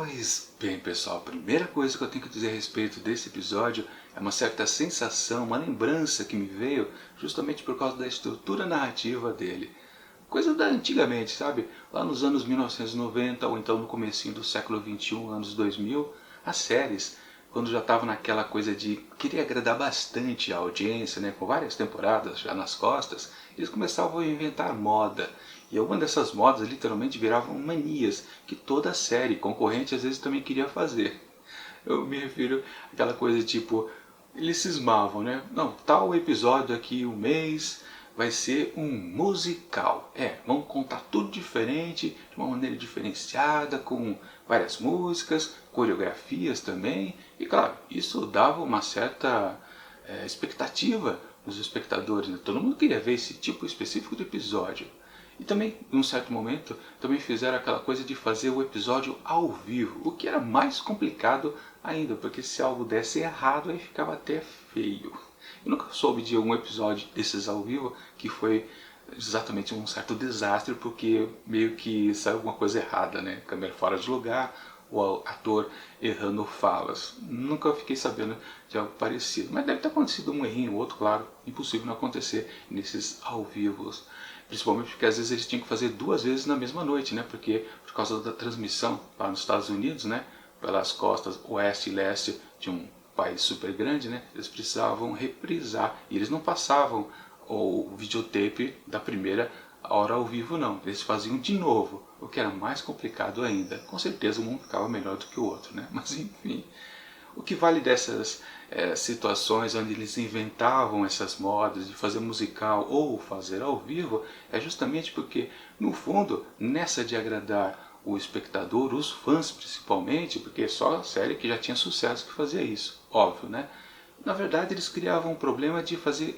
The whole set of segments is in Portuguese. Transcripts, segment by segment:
Pois bem, pessoal, a primeira coisa que eu tenho que dizer a respeito desse episódio é uma certa sensação, uma lembrança que me veio justamente por causa da estrutura narrativa dele. Coisa da antigamente, sabe? Lá nos anos 1990 ou então no comecinho do século XXI, anos 2000, as séries, quando já estavam naquela coisa de querer agradar bastante a audiência, né, com várias temporadas já nas costas, eles começavam a inventar moda. E algumas dessas modas literalmente viravam manias que toda série concorrente às vezes também queria fazer. Eu me refiro àquela coisa tipo, eles cismavam, né? Não, tal episódio aqui, um mês, vai ser um musical. Vamos contar tudo diferente, de uma maneira diferenciada, com várias músicas, coreografias também. E claro, isso dava uma certa expectativa nos espectadores, né? Todo mundo queria ver esse tipo específico de episódio. E também, em um certo momento, também fizeram aquela coisa de fazer o episódio ao vivo, o que era mais complicado ainda, porque se algo desse errado, aí ficava até feio. Eu nunca soube de algum episódio desses ao vivo que foi exatamente um certo desastre, porque meio que saiu alguma coisa errada, né? Câmera fora de lugar, o ator errando falas. Nunca fiquei sabendo de algo parecido, mas deve ter acontecido um errinho ou outro, claro, impossível não acontecer nesses ao vivos. Principalmente porque às vezes eles tinham que fazer duas vezes na mesma noite, né? Porque por causa da transmissão lá nos Estados Unidos, né? Pelas costas oeste e leste de um país super grande, né? Eles precisavam reprisar e eles não passavam o videotape da primeira hora ao vivo, não. Eles faziam de novo, o que era mais complicado ainda. Com certeza um ficava melhor do que o outro, né? Mas enfim. O que vale dessas situações onde eles inventavam essas modas de fazer musical ou fazer ao vivo é justamente porque, no fundo, nessa de agradar o espectador, os fãs principalmente, porque é só a série que já tinha sucesso que fazia isso, óbvio, né? Na verdade, eles criavam um problema de fazer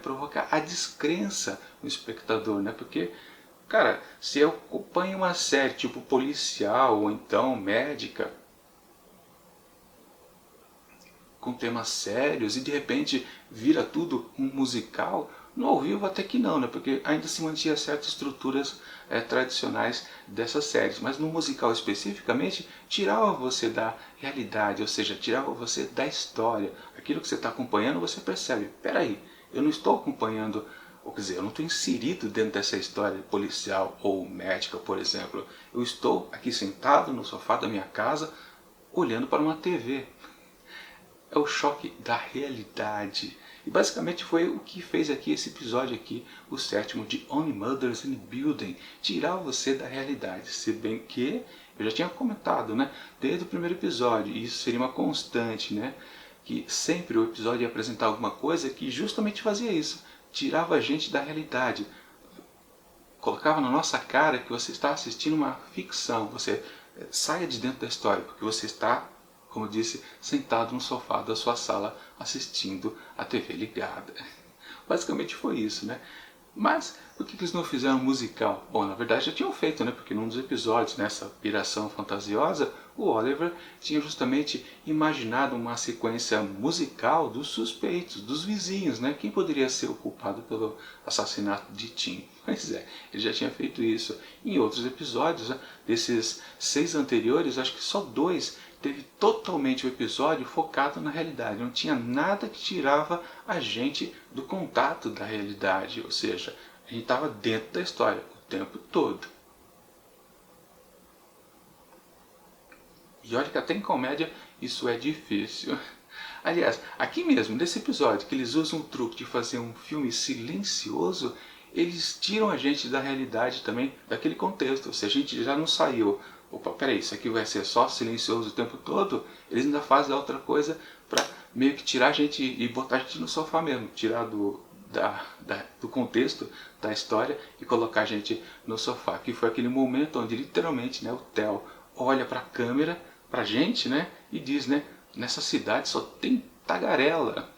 provocar a descrença no espectador, né? Porque, cara, se eu acompanho uma série tipo policial ou então médica, com temas sérios e de repente vira tudo um musical, no ao vivo até que não, né? Porque ainda se mantinha certas estruturas tradicionais dessas séries, mas no musical especificamente tirava você da realidade, ou seja, tirava você da história. Aquilo que você está acompanhando você percebe, peraí, eu não estou acompanhando, ou quer dizer, eu não estou inserido dentro dessa história policial ou médica, por exemplo. Eu estou aqui sentado no sofá da minha casa olhando para uma TV. É o choque da realidade. E basicamente foi o que fez aqui esse episódio aqui, o sétimo de Only Murders in the Building, tirar você da realidade. Se bem que eu já tinha comentado, né, desde o primeiro episódio, e isso seria uma constante, né, que sempre o episódio ia apresentar alguma coisa que justamente fazia isso, tirava a gente da realidade, colocava na nossa cara que você está assistindo uma ficção, você saia de dentro da história, porque você está, como eu disse, sentado no sofá da sua sala assistindo a TV ligada. Basicamente foi isso, né? Mas por que eles não fizeram um musical? Bom, na verdade já tinham feito, né? Porque num dos episódios, nessa piração fantasiosa, o Oliver tinha justamente imaginado uma sequência musical dos suspeitos, dos vizinhos, né? Quem poderia ser o culpado pelo assassinato de Tim? Pois é, ele já tinha feito isso. Em outros episódios, né? Desses 6 anteriores, acho que só 2 teve totalmente o episódio focado na realidade. Não tinha nada que tirava a gente do contato da realidade. Ou seja, a gente estava dentro da história o tempo todo. E olha que até em comédia isso é difícil. Aliás, aqui mesmo, nesse episódio, que eles usam o truque de fazer um filme silencioso, eles tiram a gente da realidade também, daquele contexto. Se a gente já não saiu, opa, peraí, isso aqui vai ser só silencioso o tempo todo, eles ainda fazem outra coisa para meio que tirar a gente e botar a gente no sofá mesmo, tirar do contexto da história e colocar a gente no sofá. Que foi aquele momento onde literalmente, né, o Theo olha para a câmera, para a gente, né, e diz, né, nessa cidade só tem tagarela.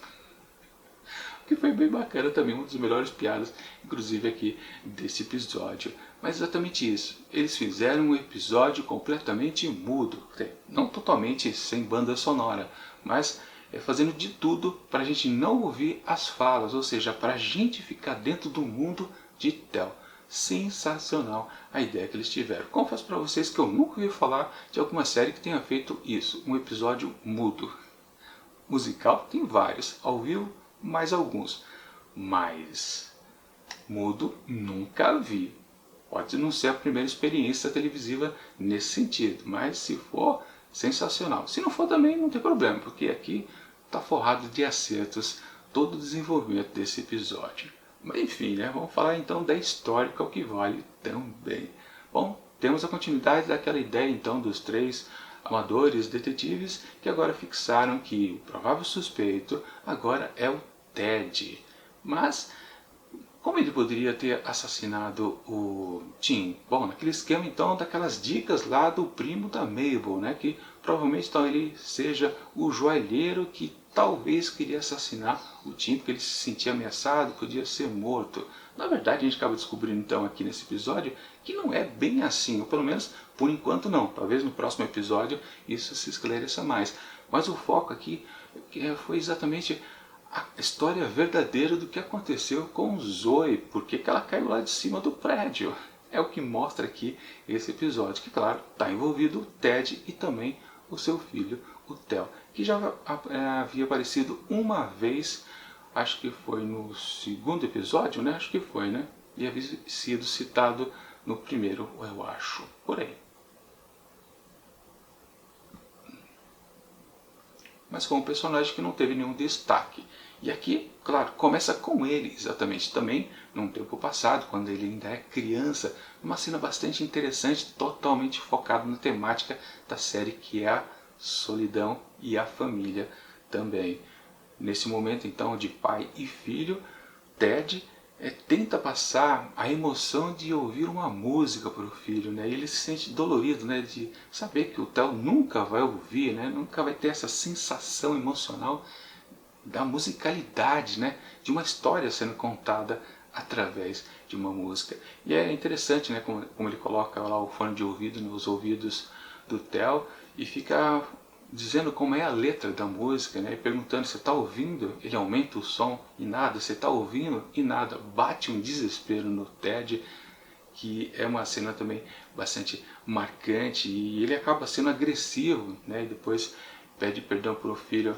O que foi bem bacana também, uma das melhores piadas, inclusive aqui desse episódio. Mas exatamente isso, eles fizeram um episódio completamente mudo, não totalmente sem banda sonora, mas fazendo de tudo para a gente não ouvir as falas, ou seja, para a gente ficar dentro do mundo de Theo. sensacional a ideia que eles tiveram. Confesso para vocês que eu nunca ouvi falar de alguma série que tenha feito isso, um episódio mudo. Musical tem vários, ao vivo mais alguns, mas mudo nunca vi. Pode não ser a primeira experiência televisiva nesse sentido, mas se for, sensacional. Se não for também não tem problema, porque aqui está forrado de acertos todo o desenvolvimento desse episódio. Mas enfim, né, vamos falar então da história, que é o que vale também. Bom, temos a continuidade daquela ideia então dos três amadores detetives que agora fixaram que o provável suspeito agora é o Ted. Mas como ele poderia ter assassinado o Tim? Bom, naquele esquema então daquelas dicas lá do primo da Mabel, né? Que provavelmente então ele seja o joalheiro que talvez queria assassinar o Tim porque ele se sentia ameaçado, podia ser morto. Na verdade a gente acaba descobrindo então aqui nesse episódio que não é bem assim, ou pelo menos por enquanto não. Talvez no próximo episódio isso se esclareça mais. Mas o foco aqui foi exatamente a história verdadeira do que aconteceu com Zoe, porque que ela caiu lá de cima do prédio. É o que mostra aqui esse episódio, que claro, está envolvido o Ted e também o seu filho, o Theo, que já havia aparecido uma vez, acho que foi no segundo episódio, né? Acho que foi, né? E havia sido citado no primeiro, eu acho, por aí. Mas foi um personagem que não teve nenhum destaque. E aqui, claro, começa com ele, exatamente, também num tempo passado, quando ele ainda é criança, uma cena bastante interessante, totalmente focada na temática da série, que é a solidão e a família também. Nesse momento, então, de pai e filho, Ted tenta passar a emoção de ouvir uma música para o filho, né? E ele se sente dolorido, né? De saber que o Theo nunca vai ouvir, né? Nunca vai ter essa sensação emocional da musicalidade, né? De uma história sendo contada através de uma música. E é interessante, né? Como ele coloca lá o fone de ouvido nos ouvidos do Theo e fica dizendo como é a letra da música, né? E perguntando, você está ouvindo? Ele aumenta o som e nada, você está ouvindo? E nada. Bate um desespero no Ted, que é uma cena também bastante marcante, e ele acaba sendo agressivo, né? E depois pede perdão para o filho,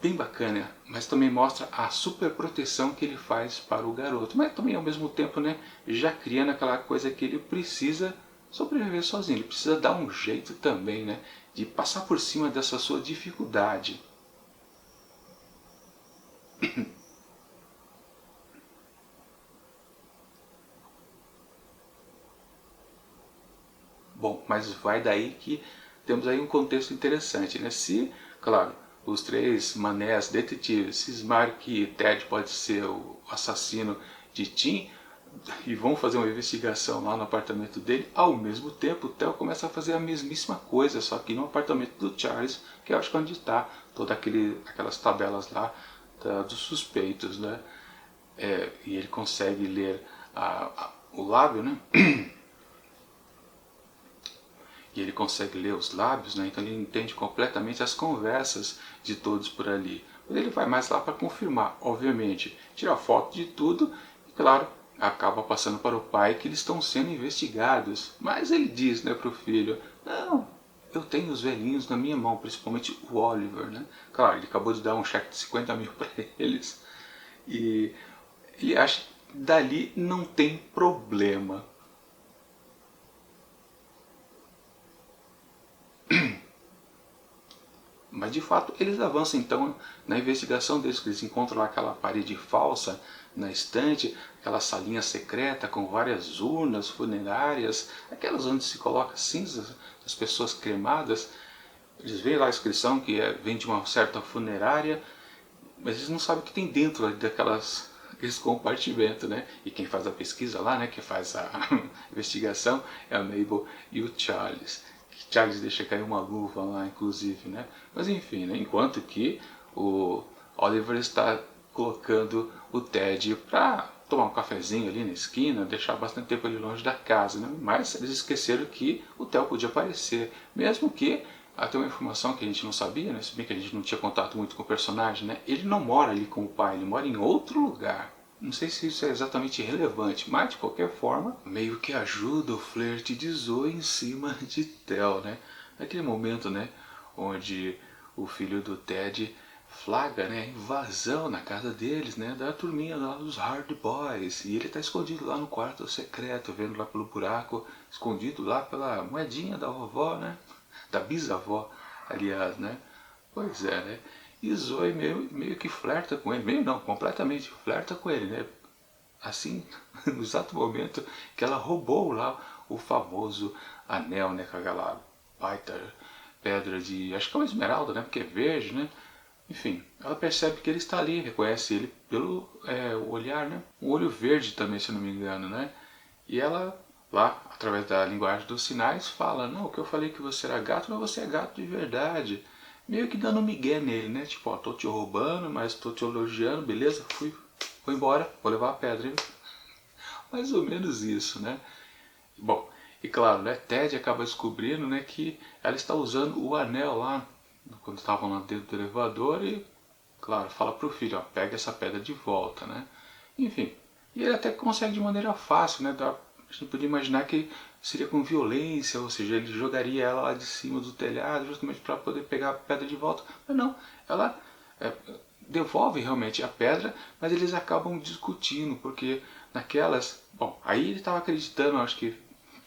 bem bacana, mas também mostra a super proteção que ele faz para o garoto, mas também ao mesmo tempo, né, já criando aquela coisa que ele precisa sobreviver sozinho, ele precisa dar um jeito também, né, de passar por cima dessa sua dificuldade. Bom, mas vai daí que temos aí um contexto interessante, né? Se, claro, os três manés detetives cismarem que Ted pode ser o assassino de Tim e vão fazer uma investigação lá no apartamento dele, ao mesmo tempo o Theo começa a fazer a mesmíssima coisa, só que no apartamento do Charles, que eu acho que é onde está todas aquelas tabelas lá dos suspeitos, né? E ele consegue ler o lábio, né? E ele consegue ler os lábios, né? Então ele entende completamente as conversas de todos por ali. Mas ele vai mais lá para confirmar, obviamente, tirar foto de tudo e, claro, acaba passando para o pai que eles estão sendo investigados. Mas ele diz, né, para o filho, não, eu tenho os velhinhos na minha mão, principalmente o Oliver, né? Claro, ele acabou de dar um cheque de 50 mil para eles e ele acha que dali não tem problema. Mas de fato eles avançam então na investigação deles, que eles encontram lá aquela parede falsa na estante, aquela salinha secreta com várias urnas funerárias, aquelas onde se coloca cinzas das pessoas cremadas. Eles veem lá a inscrição que vem de uma certa funerária, mas eles não sabem o que tem dentro aqueles compartimentos, né? E quem faz a pesquisa lá, né, que faz a investigação, é a Mabel e o Charles. Charles deixa cair uma luva lá, inclusive, né? Mas enfim, né? Enquanto que o Oliver está colocando o Ted para tomar um cafezinho ali na esquina, deixar bastante tempo ali longe da casa, né? Mas eles esqueceram que o Theo podia aparecer, mesmo que até uma informação que a gente não sabia, né? Se bem que a gente não tinha contato muito com o personagem, né? Ele não mora ali com o pai, ele mora em outro lugar. Não sei se isso é exatamente relevante, mas de qualquer forma, meio que ajuda o flerte de Zoe em cima de Theo, né? Naquele momento, né, onde o filho do Ted flagra, né, invasão na casa deles, né, da turminha lá dos Hard Boys, e ele tá escondido lá no quarto secreto, vendo lá pelo buraco, escondido lá pela moedinha da vovó, né, da bisavó, aliás, né. Pois é, né? E Zoe meio que flerta com ele, meio não, completamente flerta com ele, né? Assim, no exato momento que ela roubou lá o famoso anel, né? Com aquela baita pedra de, acho que é uma esmeralda, né? Porque é verde, né? Enfim, ela percebe que ele está ali, reconhece ele pelo o olhar, né? Um olho verde também, se não me engano, né? E ela, lá, através da linguagem dos sinais, fala, não, o que eu falei que você era gato, mas você é gato de verdade. Meio que dando um migué nele, né? Tipo, ó, tô te roubando, mas tô te elogiando, beleza? Vou embora, vou levar a pedra. Hein? Mais ou menos isso, né? Bom, e claro, né, Ted acaba descobrindo, né, que ela está usando o anel lá, quando estavam lá dentro do elevador e, claro, fala pro filho, ó, pega essa pedra de volta, né? Enfim, e ele até consegue de maneira fácil, né? A gente podia imaginar que seria com violência, ou seja, ele jogaria ela lá de cima do telhado justamente para poder pegar a pedra de volta, mas não, ela é, devolve realmente a pedra, mas eles acabam discutindo, porque naquelas, bom, aí ele estava acreditando, acho que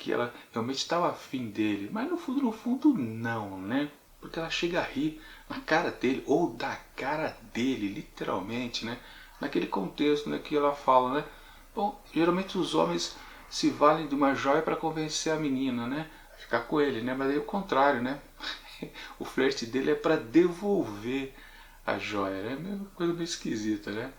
ela realmente estava afim dele, mas no fundo não, né? Porque ela chega a rir na cara dele, ou da cara dele, literalmente, né? Naquele contexto, né, que ela fala, né? Bom, geralmente os homens se valem de uma joia para convencer a menina, né? A ficar com ele, né? Mas aí é o contrário, né? O flerte dele é para devolver a joia, né? Uma coisa meio esquisita, né?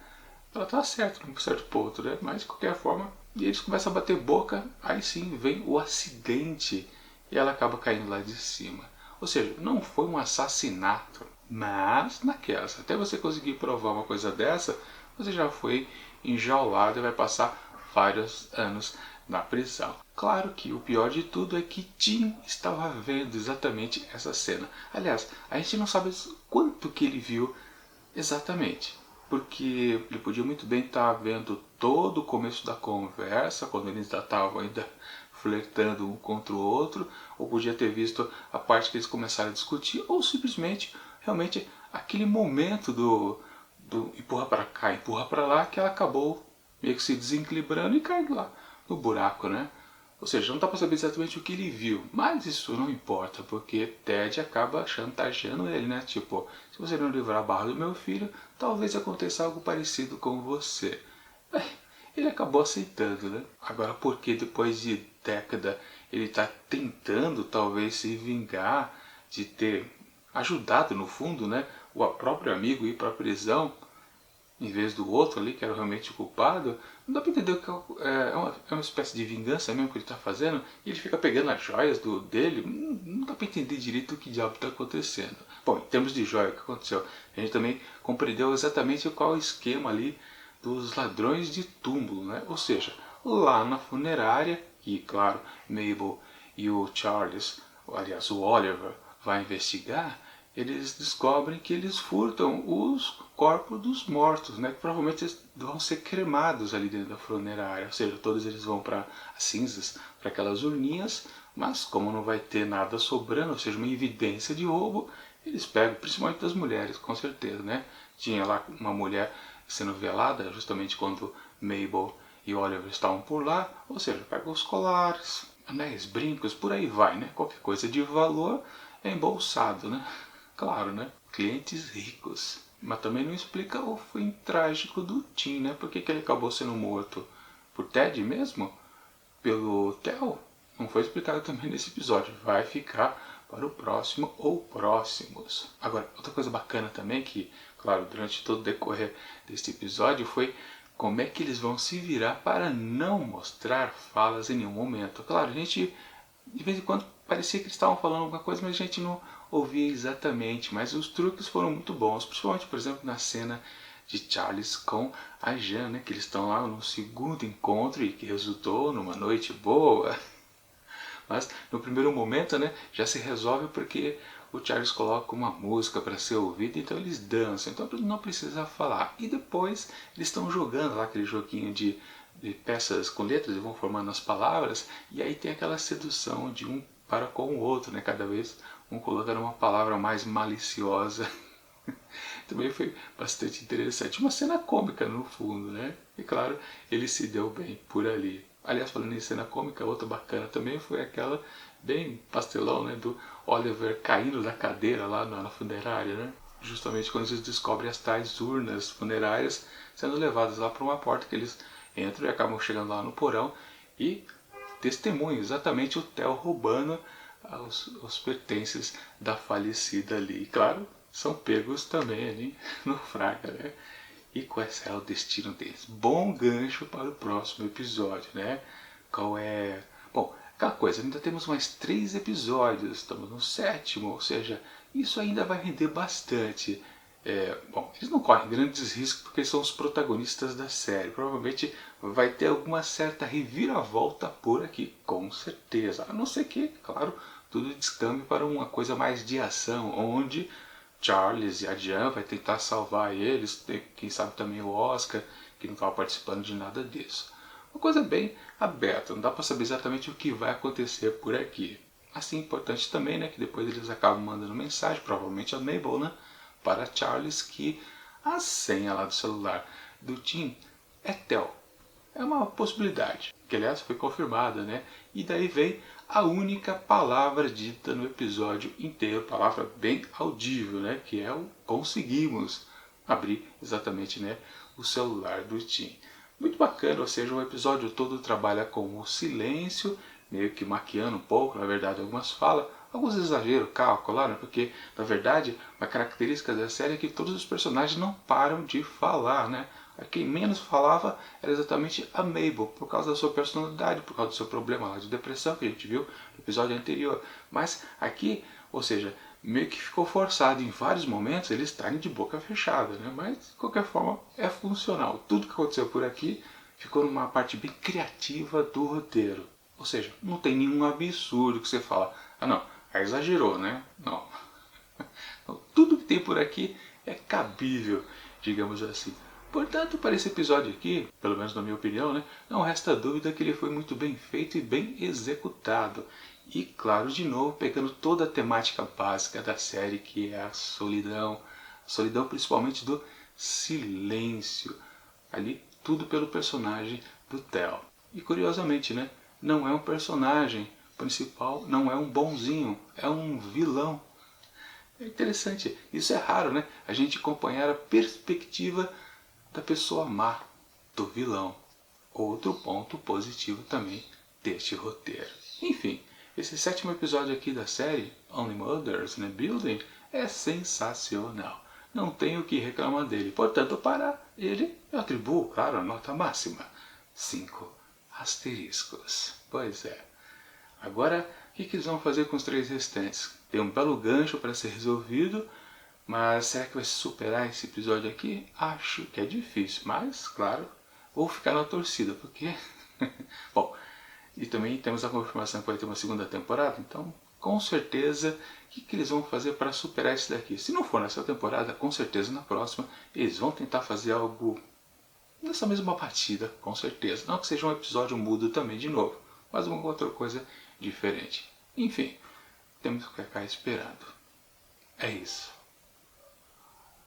Ela tá certa num certo ponto, né? Mas de qualquer forma, e eles começam a bater boca, aí sim vem o acidente e ela acaba caindo lá de cima. Ou seja, não foi um assassinato, mas naquelas, até você conseguir provar uma coisa dessa, você já foi enjaulado e vai passar vários anos na prisão. Claro que o pior de tudo é que Tim estava vendo exatamente essa cena. Aliás, a gente não sabe quanto que ele viu exatamente, porque ele podia muito bem estar vendo todo o começo da conversa, quando eles estavam ainda flertando um contra o outro, ou podia ter visto a parte que eles começaram a discutir, ou simplesmente, realmente, aquele momento do empurra para cá, empurra para lá, que ela acabou meio que se desequilibrando e caindo lá no buraco, né? Ou seja, não dá para saber exatamente o que ele viu, mas isso não importa, porque Ted acaba chantageando ele, né? Tipo, se você não livrar a barra do meu filho, talvez aconteça algo parecido com você. Ele acabou aceitando, né? Agora, porque depois de década ele está tentando talvez se vingar de ter ajudado no fundo, né, o próprio amigo ir para a prisão, em vez do outro ali, que era realmente o culpado, não dá para entender o que é uma espécie de vingança mesmo que ele está fazendo, e ele fica pegando as joias dele, não dá para entender direito o que diabo está acontecendo. Bom, em termos de joia, o que aconteceu? A gente também compreendeu exatamente qual é o esquema ali dos ladrões de túmulo, né? Ou seja, lá na funerária, e claro, Mabel e o Charles, aliás o Oliver, vai investigar, eles descobrem que eles furtam os corpos dos mortos, né? Que provavelmente eles vão ser cremados ali dentro da funerária, ou seja, todos eles vão para as cinzas, para aquelas urninhas, mas como não vai ter nada sobrando, ou seja, uma evidência de roubo, eles pegam, principalmente das mulheres, com certeza, né? Tinha lá uma mulher sendo velada, justamente quando Mabel e Oliver estavam por lá, ou seja, pegam os colares, anéis, brincos, por aí vai, né? Qualquer coisa de valor é embolsado, né? Claro, né? Clientes ricos. Mas também não explica o fim trágico do Tim, né? Por que ele acabou sendo morto? Por Ted mesmo? Pelo Theo? Não foi explicado também nesse episódio. Vai ficar para o próximo ou próximos. Agora, outra coisa bacana também que, claro, durante todo o decorrer deste episódio foi como é que eles vão se virar para não mostrar falas em nenhum momento. Claro, a gente de vez em quando parecia que eles estavam falando alguma coisa, mas a gente não ouvia exatamente. Mas os truques foram muito bons, principalmente, por exemplo, na cena de Charles com a Jan, né, que eles estão lá no segundo encontro e que resultou numa noite boa. Mas no primeiro momento, né, já se resolve porque o Charles coloca uma música para ser ouvida, então eles dançam, então não precisa falar. E depois eles estão jogando lá aquele joguinho de peças com letras e vão formando as palavras, e aí tem aquela sedução de um para com o outro, né? Cada vez um colocando uma palavra mais maliciosa. Também foi bastante interessante. Uma cena cômica no fundo, né? E claro, ele se deu bem por ali. Aliás, falando em cena cômica, outra bacana também foi aquela bem pastelão, né? Do Oliver caindo da cadeira lá na funerária, né? Justamente quando eles descobrem as tais urnas funerárias sendo levadas lá para uma porta que eles entram e acabam chegando lá no porão e testemunham exatamente o Theo roubando os pertences da falecida ali. E claro, são pegos também ali no Fraga, né? E qual é o destino deles? Bom gancho para o próximo episódio, né? Qual é... Bom, aquela coisa, ainda temos mais 3 episódios, estamos no 7º, ou seja, isso ainda vai render bastante. Bom, eles não correm grandes riscos porque são os protagonistas da série. Provavelmente vai ter alguma certa reviravolta por aqui, com certeza. A não ser que, claro, tudo descambe para uma coisa mais de ação, onde Charles e a Jan vai tentar salvar eles, quem sabe também o Oscar, que não estava participando de nada disso. Uma coisa bem aberta, não dá para saber exatamente o que vai acontecer por aqui. Assim, importante também, né, que depois eles acabam mandando mensagem, provavelmente a Mabel, né, para Charles, que a senha lá do celular do Tim é Theo. É uma possibilidade, que aliás foi confirmada, né? E daí vem a única palavra dita no episódio inteiro, palavra bem audível, né? Que é o conseguimos abrir exatamente, né, o celular do Tim. Muito bacana, ou seja, o episódio todo trabalha com o silêncio, meio que maquiando um pouco, na verdade, algumas falas, alguns exageros, cálculo, né? Porque, na verdade, uma característica da série é que todos os personagens não param de falar, né? Quem menos falava era exatamente a Mabel, por causa da sua personalidade, por causa do seu problema lá de depressão que a gente viu no episódio anterior. Mas aqui, ou seja, meio que ficou forçado em vários momentos eles estarem de boca fechada, né? Mas de qualquer forma é funcional. Tudo que aconteceu por aqui ficou numa parte bem criativa do roteiro. Ou seja, não tem nenhum absurdo que você fala, ah não, aí exagerou, né? Não. Tudo que tem por aqui é cabível, digamos assim. Portanto, para esse episódio aqui, pelo menos na minha opinião, né, não resta dúvida que ele foi muito bem feito e bem executado. E claro, de novo, pegando toda a temática básica da série, que é a solidão principalmente do silêncio. Ali, tudo pelo personagem do Theo. E curiosamente, né, não é um personagem principal, não é um bonzinho, é um vilão. É interessante, isso é raro, né? A gente acompanhar a perspectiva da pessoa má, do vilão. Outro ponto positivo também deste roteiro. Enfim, esse 7º episódio aqui da série, Only Murders in a Building, é sensacional. Não tenho o que reclamar dele. Portanto, para ele, eu atribuo, claro, a nota máxima. 5 asteriscos. Pois é. Agora, o que eles vão fazer com os 3 restantes? Tem um belo gancho para ser resolvido, mas será que vai superar esse episódio aqui? Acho que é difícil, mas, claro, vou ficar na torcida, porque... Bom, e também temos a confirmação que vai ter uma segunda temporada, então, com certeza, o que eles vão fazer para superar isso daqui? Se não for nessa temporada, com certeza na próxima, eles vão tentar fazer algo nessa mesma partida, com certeza. Não que seja um episódio mudo também de novo, mas uma outra coisa diferente. Enfim, temos que ficar esperando. É isso.